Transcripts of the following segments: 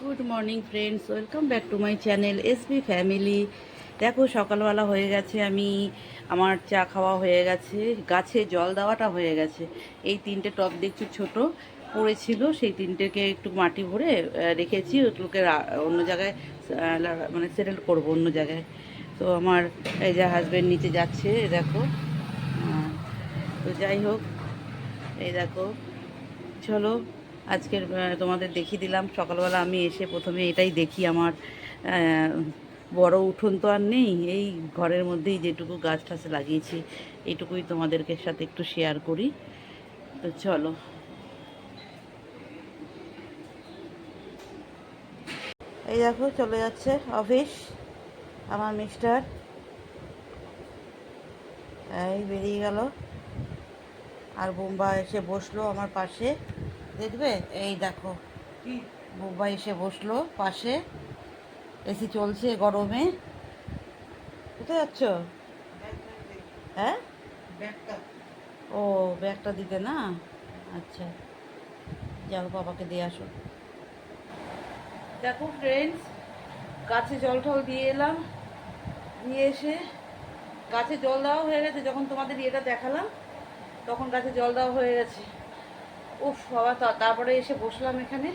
Good morning friends, welcome back to my channel SB family. দেখো সকালবেলা হয়ে গেছে, আমার চা খাওয়া হয়ে গেছে, গাছে জল দেওয়াটা হয়ে গেছে। এই তিনটে টব দেখছি ছোট পড়েছিল, সেই তিনটেকে একটু মাটি ভরে রেখেছি, ওগুলোকে অন্য জায়গায় মানে সেটেল করবো অন্য জায়গায়। তো আমার এই যে হাজব্যান্ড নিচে যাচ্ছে, দেখো। তো যাই হোক, এই দেখো, চলো আজকের তোমাদের দেখিয়ে দিলাম। সকালবেলা আমি এসে প্রথমে এটাই দেখি, আমার বড় উঠোন তো আর নেই, এই ঘরের মধ্যেই যেটুকু গাছ টাছ লাগিয়েছি এইটুকুই তোমাদেরকে সাথে একটু শেয়ার করি। তো চলো, এই দেখো চলে যাচ্ছে অফিস আমার মিস্টার, এই বেরিয়ে গেল। আর বোম্বা এসে বসলো আমার পাশে, দেখবে, এই দেখো বোম্বা এসে বসলো পাশে, এসি চলছে গরমে। কোথায় যাচ্ছ? হ্যাঁ, ও ব্যাগটা দিতে না? আচ্ছা, যাও বাবাকে দিয়ে আসো। দেখো ফ্রেন্ডস, গাছে জল টল দিয়ে এলাম, দিয়ে এসে গাছে জল দেওয়া হয়ে গেছে। যখন তোমাদের ইয়েটা দেখালাম তখন গাছে জল দেওয়া হয়ে গেছে। উফ বাবা, তারপরে এসে বসলাম এখানে,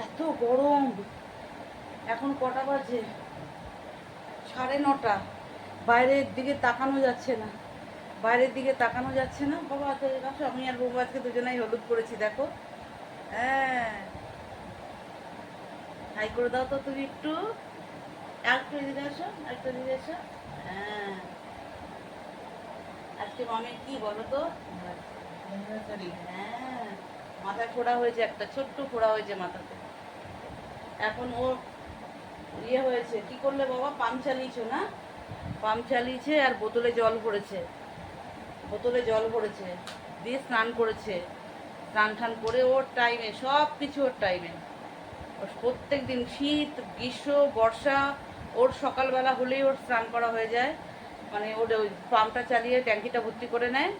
এত গরম। এখন কটা বাজে? 9:30। বাইরের দিকে তাকানো যাচ্ছে না, বাইরের দিকে তাকানো যাচ্ছে না। বাবা তো আসো, আমি আর বউ আজকে দুজনেই হলুদ করেছি, দেখো। হ্যাঁ, হাই করে দাও তো তুমি একটু, একটু এদিকে আসো, একটু এদিকে আসো। হ্যাঁ, আজকে মামের কি বলো তো? হ্যাঁ, মাথায় ফোড়া হয়েছে, একটা ছোট্ট ফোড়া হয়েছে মাথাতে। এখন ও ইয়ে হয়েছে, কি করলে বাবা? পাম্প চালিয়েছো না? পাম্প চালিয়েছে আর বোতলে জল ভরেছে, বোতলে জল ভরেছে, দিয়ে স্নান করেছে। স্নান টান করে ওর টাইমে, সব কিছু ওর টাইমে। প্রত্যেক দিন, শীত গ্রীষ্ম বর্ষা, ওর সকালবেলা হলেই ওর স্নান করা হয়ে যায়। মানে ওর ওই পাম্পটা চালিয়ে ট্যাঙ্কিটা ভর্তি করে নেয়,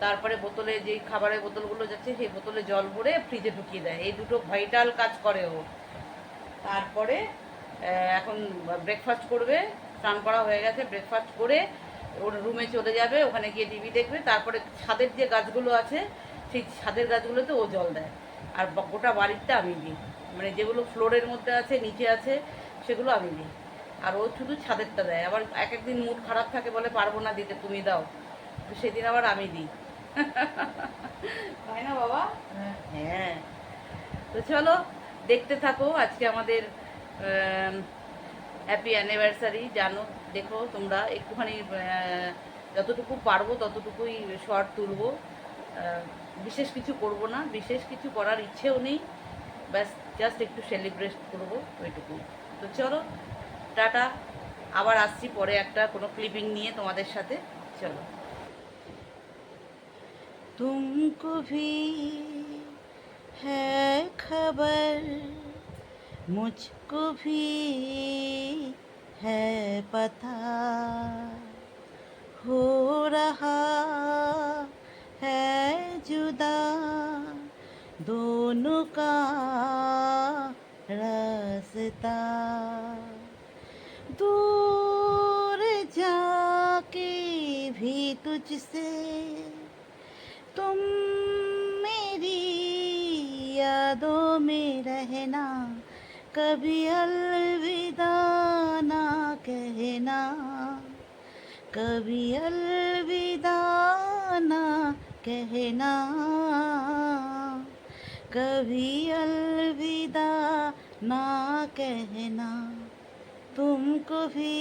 তারপরে বোতলে যেই খাবারের বোতলগুলো যাচ্ছে সেই বোতলে জল ভরে ফ্রিজে ঢুকিয়ে দেয়। এই দুটো ভাইটাল কাজ করে ও। তারপরে এখন ব্রেকফাস্ট করবে, স্নান করা হয়ে গেছে, ব্রেকফাস্ট করে ওর রুমে চলে যাবে, ওখানে গিয়ে টিভি দেখবে। তারপরে ছাদের যে গাছগুলো আছে সেই ছাদের গাছগুলোতে ও জল দেয়। আর গোটা বাড়িটা আমি দিই, মানে যেগুলো ফ্লোরের মধ্যে আছে নিচে আছে সেগুলো আমি দিই। আর ও শুধু ছাদেরটা দেয়। আবার এক একদিন মুড খারাপ থাকে, বলে পারবো না দিতে, তুমি দাও। তো সেদিন আবার আমি দিই। তাই না বাবা? হ্যাঁ। তো চলো দেখতে থাকো আজকে আমাদের হ্যাপি অ্যানিভার্সারি। জানো, দেখো তোমরা একটুখানি, যতটুকু পারবো ততটুকুই শর্ট তুলবো। বিশেষ কিছু করব না, বিশেষ কিছু করার ইচ্ছেও নেই, ব্যাস জাস্ট একটু সেলিব্রেট করবো, ওইটুকু। তো চলো, টাটা। আবার আসছি পরে একটা কোনো ক্লিপিং নিয়ে তোমাদের সাথে। চলো। तुमको भी है खबर, मुझको भी है पता, हो रहा है जुदा दोनों का रास्ता, दूर जाके भी तुझसे तुम मेरी यादों में रहना, कभी अलविदा ना कहना, कभी अलविदा ना कहना, कभी अलविदा ना कहना, तुमको भी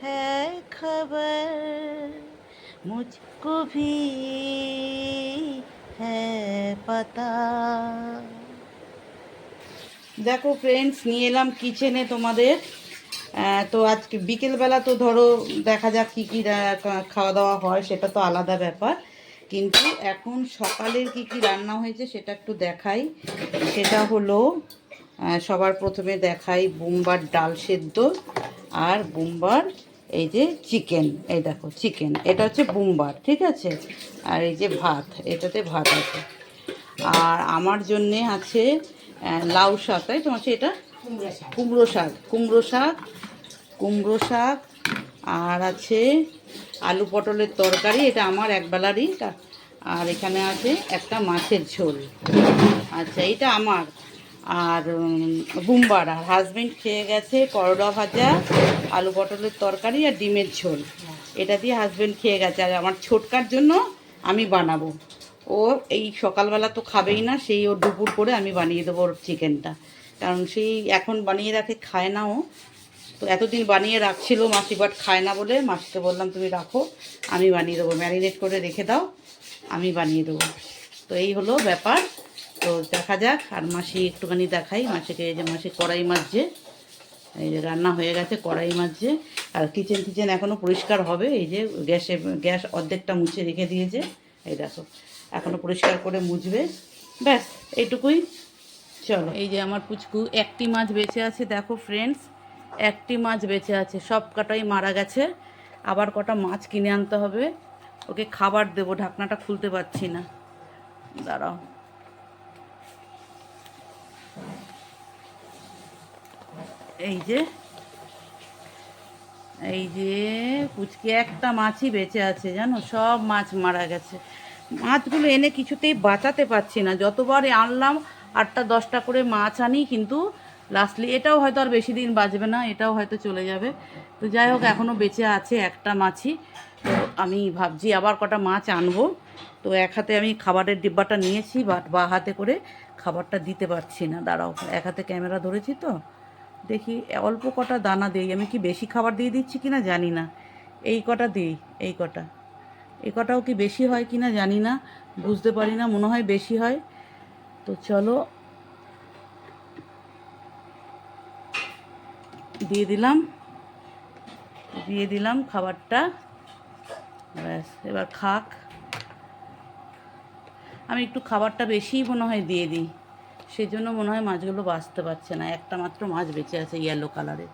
है खबर, मुझको भी है पता। দেখো ফ্রেন্ডস, নিয়ে এলাম কিচেনে তোমাদের। তো আজকে বিকেলবেলা তো ধরো দেখা যাক কী কী খাওয়া দাওয়া হয়, সেটা তো আলাদা ব্যাপার। কিন্তু এখন সকালের কি কি রান্না হয়েছে সেটা একটু দেখাই। সেটা হলো, সবার প্রথমে দেখাই বোম্বার ডাল সেদ্ধ আর বোম্বার এই যে চিকেন। এই দেখো চিকেন, এটা হচ্ছে বোম্বার, ঠিক আছে। আর এই যে ভাত, এটাতে ভাত আছে। আর আমার জন্যে আছে লাউ শাক, তাই তো আছে এটা কুমড়ো শাক, কুমড়ো শাক আর আছে আলু পটলের তরকারি, এটা আমার একবেলারই। আর এখানে আছে একটা মাছের ঝোল। আচ্ছা, এটা আমার। আর বুমবার আর হাজবেন্ড খেয়ে গেছে করলা ভাজা, আলু পটলের তরকারি আর ডিমের ঝোল। এটা দিয়ে হাজবেন্ড খেয়ে গেছে। আর আমার ছোটকার জন্য আমি বানাবো। ও এই সকালবেলা তো খাবেই না, সেই ওর দুপুর করে আমি বানিয়ে দেবো ওর চিকেনটা, কারণ সেই এখন বানিয়ে রাখে, খায় না ও। তো এতদিন বানিয়ে রাখছিল মাসি, বাট খায় না বলে মাসিকে বললাম তুমি রাখো, আমি বানিয়ে দেবো, ম্যারিনেট করে রেখে দাও, আমি বানিয়ে দেবো। তো এই হলো ব্যাপার। তো দেখা যাক। আর মাসি একটুখানি দেখাই মাসিকে, এই যে মাসি কড়াই মাজছে, এই যে রান্না হয়ে গেছে, কড়াই মাজছে। আর কিচেন এখনও পরিষ্কার হবে, এই যে গ্যাস অর্ধেকটা মুছে রেখে দিয়েছে, এই দেখো এখনও পরিষ্কার করে মুছবে, ব্যাস এইটুকুই। চলো, এই যে আমার পুচকু একটি মাছ বেঁচে আছে, দেখো ফ্রেন্ডস, একটি মাছ বেঁচে আছে, সব কটাই মারা গেছে। আবার কটা মাছ কিনে আনতে হবে, ওকে খাবার দেবো। ঢাকনাটা খুলতে পারছি না, দাঁড়াও। এই যে পুচকি একটা মাছই বেঁচে আছে, জানো, সব মাছ মারা গেছে। মাছগুলো এনে কিছুতেই বাঁচাতে পারছি না, যতবার আনলাম 8টা-10টা করে মাছ আনি, কিন্তু লাস্টলি এটাও হয়তো আর বেশি দিন বাঁচবে না, এটাও হয়তো চলে যাবে। তো যাই হোক, এখনও বেঁচে আছে একটা মাছই। তো আমি ভাবছি আবার কটা মাছ আনবো। তো এক হাতে আমি খাবারের ডিব্বাটা নিয়েছি, বাট বা হাতে করে খাবারটা দিতে পারছি না, দাঁড়াও, এক হাতে ক্যামেরা ধরেছি তো, দেখি অল্প কটা দানা দিই। আমি কি বেশি খাবার দিয়ে দিচ্ছি কি না জানি না, এই কটা দিই, এই কটাও কি বেশি হয় কি না জানি না, বুঝতে পারি না, মনে হয় বেশি হয়। তো চলো, দিয়ে দিলাম খাবারটা, ব্যাস এবার খাক। আমি একটু খাবারটা বেশিই মনে হয় দিয়ে দিই, সেই জন্য মনে হয় মাছগুলো বাঁচতে পারছে না, একটা মাত্র মাছ বেঁচে আছে ইয়েলো কালারের।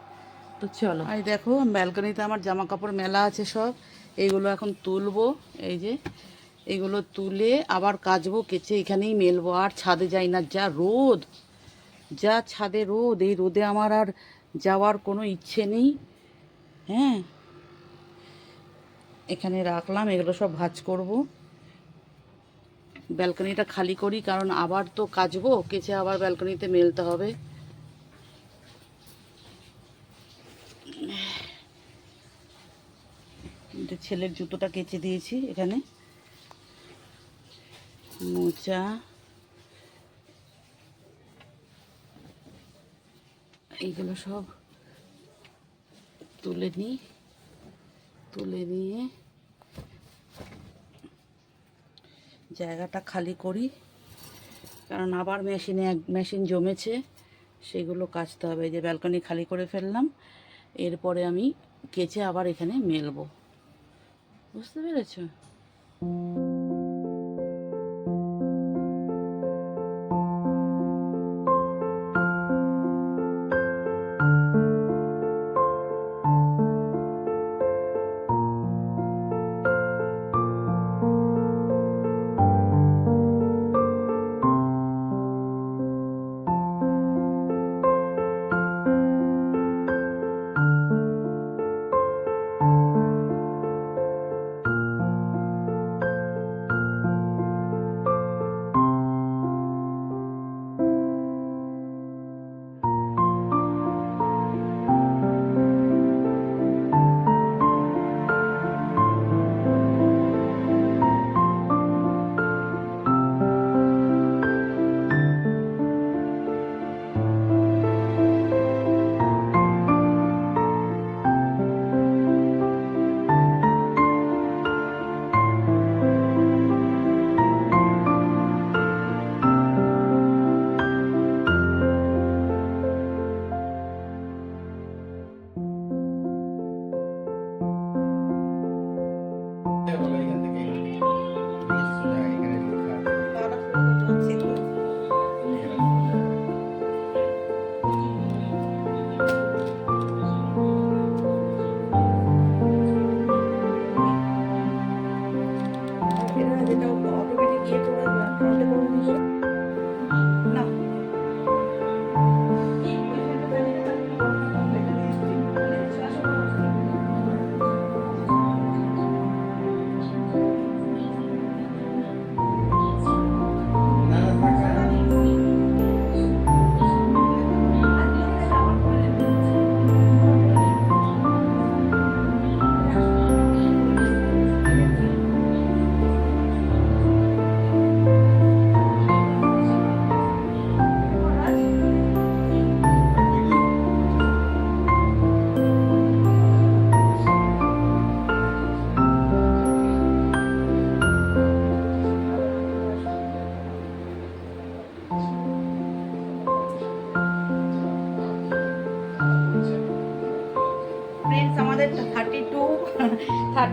তো চলো, এই দেখো ব্যালকনিতে আমার জামা কাপড় মেলা আছে সব, এইগুলো এখন তুলবো। এই যে এইগুলো তুলে আবার কাচবো, কেচে এখানেই মেলবো, আর ছাদে যাই না, যা রোদ, যা ছাদে রোদ, এই রোদে আমার আর যাওয়ার কোনো ইচ্ছে নেই। হ্যাঁ, এখানে রাখলাম, এগুলো সব ভাঁজ করব। ব্যালকনিটা খালি করি, কারণ আবার তো কাচবো, কেচে আবার ব্যালকনিতে মেলতে হবে। ছেলের জুতোটা কেচে দিয়েছি, এখানে মোজা, এইগুলো সব তুলে নিয়ে জায়গাটা খালি করি, কারণ আবার মেশিন জমেছে, সেগুলো কাচতে হবে। এই যে ব্যালকনি খালি করে ফেললাম, এরপরে আমি কেচে আবার এখানে মেলবো, বুঝতে পেরেছো?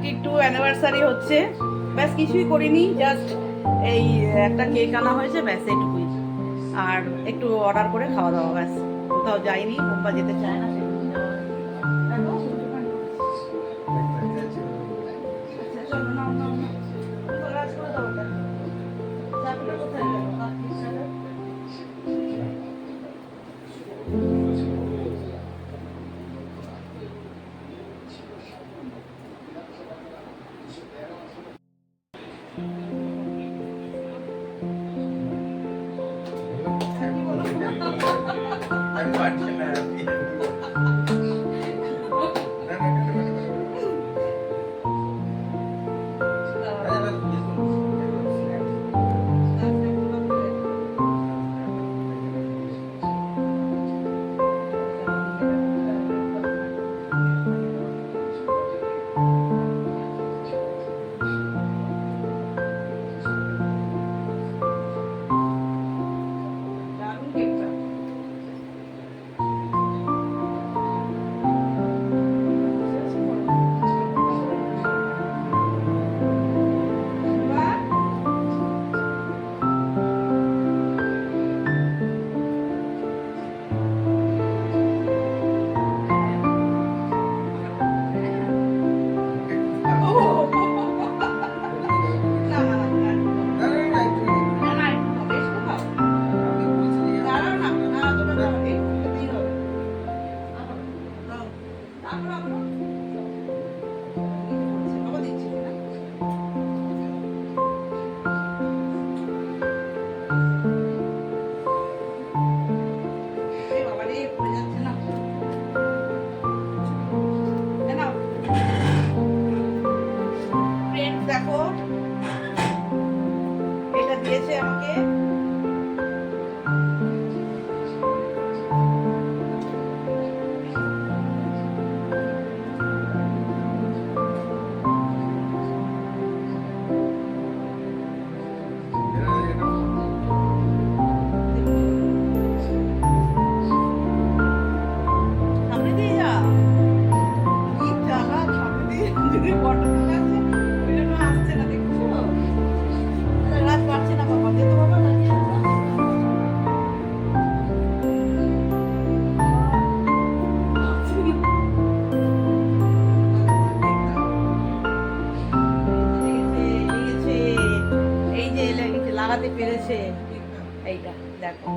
32 অ্যানিভার্সারি হচ্ছে, ব্যাস কিছুই করিনি, জাস্ট এই একটা কেক আনা হয়েছে, ব্যাস এইটুকুই। আর একটু অর্ডার করে খাওয়া দাওয়া, ব্যাস। কোথাও যাইনি, বোম্বা যেতে চায় না, সেজন্য যাওয়া হয়নি। দেখো, সূর্যকান্ত। আচ্ছা, চলো, নাও নাও নাও। তুমি কাজ করে দাও ওটা। চাবিটা কোথায় গেল? কাকির চাবি? I'm watching that. দারুণ কেকটা। বাহ! ও! না, না, না, না, না, না, একটু খাও, একটু খাও। দাঁড়াও না, না, তোমরা দাঁড়াও, একটু খেতেই হবে। দাও, রাখো, রাখো। বাবা দিচ্ছি না। এই বাবা রে, পড়ে যাচ্ছে না। এ নাও। ফ্রেন্ডস দেখো, এটা দিয়েছে আমাকে। সামনে দিয়ে যা। কি জ্বালা, সামনে দিয়ে যদি ফটো তুলে আসে, ওই জন্য আসছে না, দেখছো? রাত পারছে না বাবা, দে তো বাবা, দাঁড়িয়ে আছে। এই যে লাগাতে পেরেছে, এইটা দেখো।